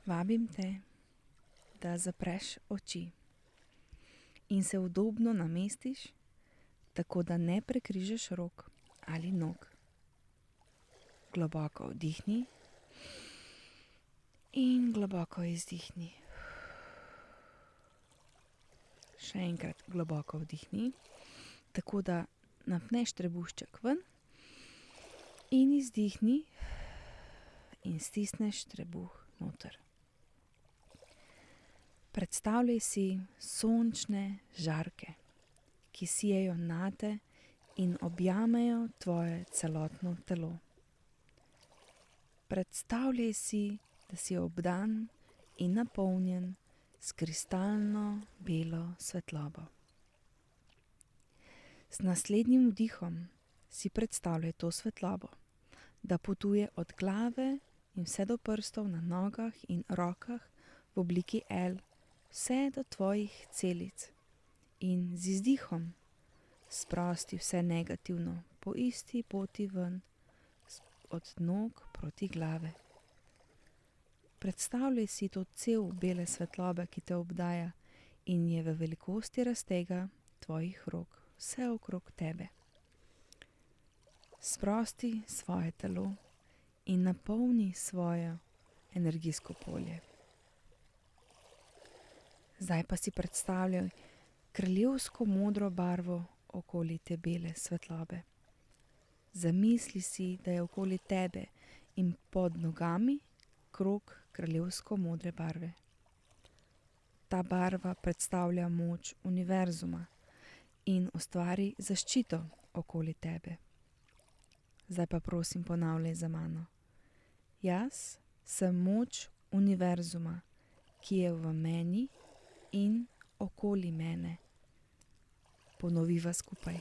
Vabim te, da zapreš oči in se udobno namestiš, tako da ne prekrižaš rok ali nog. Globoko vdihni in globoko izdihni. Še enkrat globoko vdihni, tako da napneš trebušček ven in izdihni in stisneš trebuh noter. Predstavljaj si sončne žarke, ki sijejo nate in objamejo tvoje celotno telo. Predstavljaj si, da si obdan in napolnjen s kristalno belo svetlobo. Z naslednjim vdihom si predstavljaj to svetlobo, da potuje od glave in vse do prstov na nogah in rokah v obliki L, vse do tvojih celic. In z izdihom sprosti vse negativno po isti poti ven, od nog proti glave. Predstavljaj si to cev bele svetlobe, ki te obdaja in je v velikosti raztega tvojih rok, vse okrog tebe. Sprosti svoje telo in napolni svoje energijsko polje. Zdaj pa si predstavljaj kraljevsko modro barvo okoli te bele svetlobe. Zamisli si, da je okoli tebe in pod nogami krog kraljevsko modre barve. Ta barva predstavlja moč univerzuma in ustvari zaščito okoli tebe. Zdaj pa prosim ponavljaj za mano. Jaz sem moč univerzuma, ki je v meni in okoli mene. Ponoviva skupaj.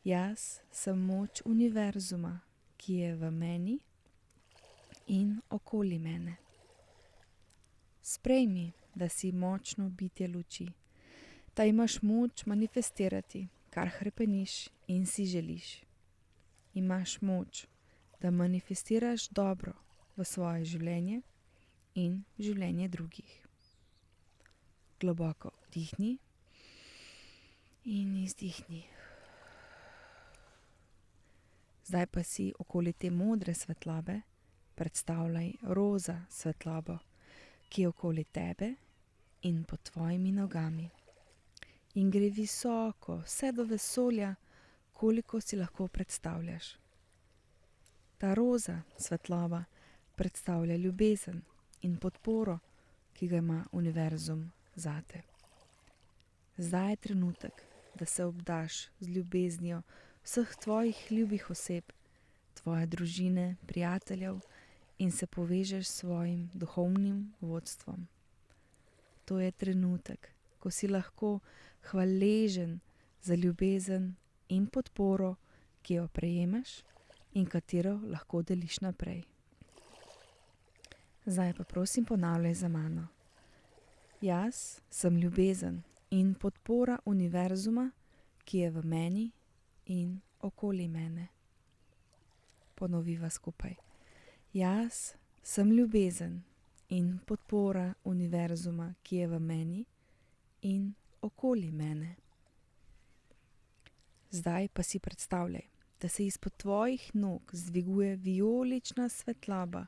Jaz sem moč univerzuma, ki je v meni in okoli mene. Sprejmi, da si močno bitje luči, da imaš moč manifestirati, kar hrepeniš in si želiš. Imaš moč, da manifestiraš dobro v svoje življenje in življenje drugih. Globoko vdihni in izdihni. Zdaj pa si okoli te modre svetlobe predstavljaj roza svetlobo, ki je okoli tebe in pod tvojimi nogami. In gre visoko, vse do vesolja, koliko si lahko predstavljaš. Ta roza svetloba predstavlja ljubezen in podporo, ki ga ima univerzum zate. Zdaj je trenutek, da se obdaš z ljubeznijo vseh tvojih ljubih oseb, tvoje družine, prijateljev in se povežeš s svojim duhovnim vodstvom. To je trenutek, ko si lahko hvaležen za ljubezen in podporo, ki jo prejemaš in katero lahko deliš naprej. Zdaj pa prosim ponavljaj za mano. Jaz sem ljubezen in podpora univerzuma, ki je v meni in okoli mene. Ponoviva skupaj. Jaz sem ljubezen in podpora univerzuma, ki je v meni in okoli mene. Zdaj pa si predstavljaj, da se izpod tvojih nog zdviguje vijolična svetloba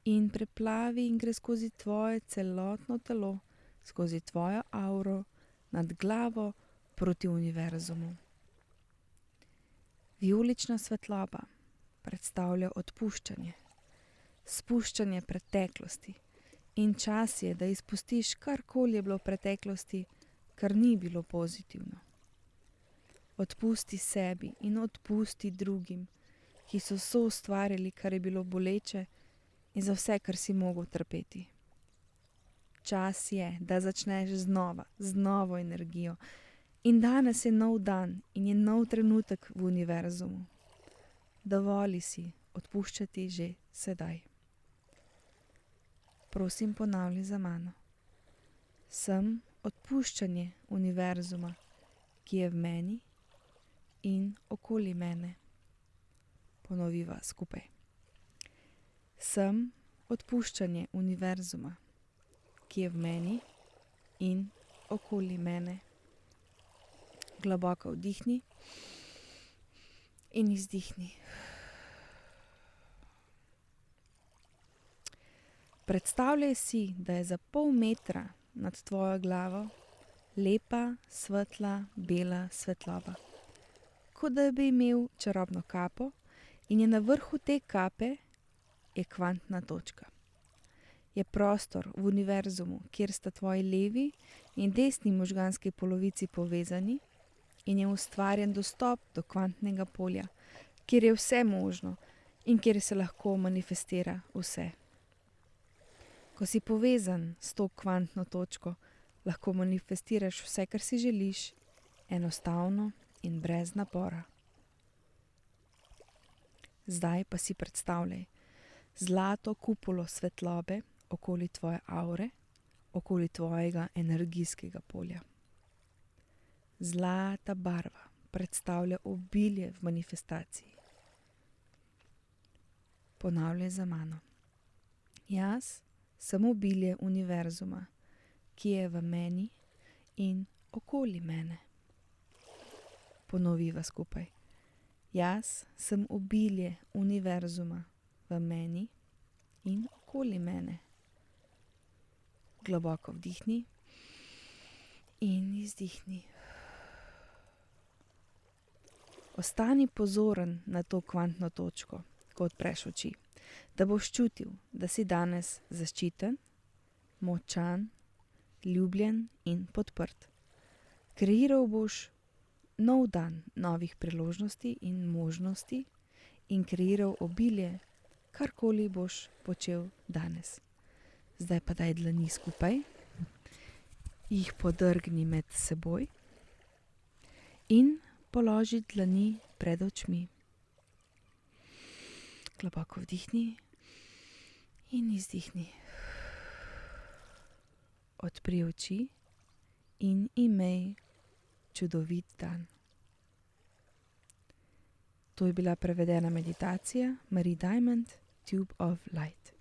in preplavi in gre skozi tvoje celotno telo, skozi tvojo avro, nad glavo proti univerzumu. Vijolična svetloba predstavlja odpuščanje, spuščanje preteklosti in čas je, da izpustiš karkoli je bilo v preteklosti, kar ni bilo pozitivno. Odpusti sebi in odpusti drugim, ki so soustvarili, kar je bilo boleče in za vse, kar si mogel trpeti. Čas je, da začneš znova, z novo energijo. In danes je nov dan in je nov trenutek v univerzumu. Dovoli si odpuščati že sedaj. Prosim, ponavljaj za mano. Sem odpuščanje univerzuma, ki je v meni in okoli mene. Ponoviva skupaj. Sem odpuščanje univerzuma, ki je v meni in okoli mene. Globoko vdihni in izdihni. Predstavljaj si, da je za pol metra nad tvojo glavo lepa, svetla, bela svetloba. Kot da bi imel čarobno kapo in je na vrhu te kape je kvantna točka. Je prostor v univerzumu, kjer sta tvoji levi in desni možganski polovici povezani in je ustvarjen dostop do kvantnega polja, kjer je vse možno in kjer se lahko manifestira vse. Ko si povezan s to kvantno točko, lahko manifestiraš vse, kar si želiš, enostavno in brez napora. Zdaj pa si predstavljaj zlato kupolo svetlobe okoli tvoje avre, okoli tvojega energijskega polja. Zlata barva predstavlja obilje v manifestaciji. Ponavljaj za mano. Jaz sem obilje univerzuma, ki je v meni in okoli mene. Ponoviva skupaj. Jaz sem obilje univerzuma v meni in okoli mene. Globoko vdihni in izdihni. Ostani pozoren na to kvantno točko, ko odpreš oči, da boš čutil, da si danes zaščiten, močan, ljubljen in podprt. Kreiral boš nov dan novih priložnosti in možnosti in kreiral obilje, karkoli boš počel danes. Zdaj pa daj dlani skupaj, jih podrgni med seboj in položi dlani pred očmi. Globoko vdihni in izdihni. Odpri oči in imej čudovit dan. To je bila prevedena meditacija Marie Diamond, Tube of Light.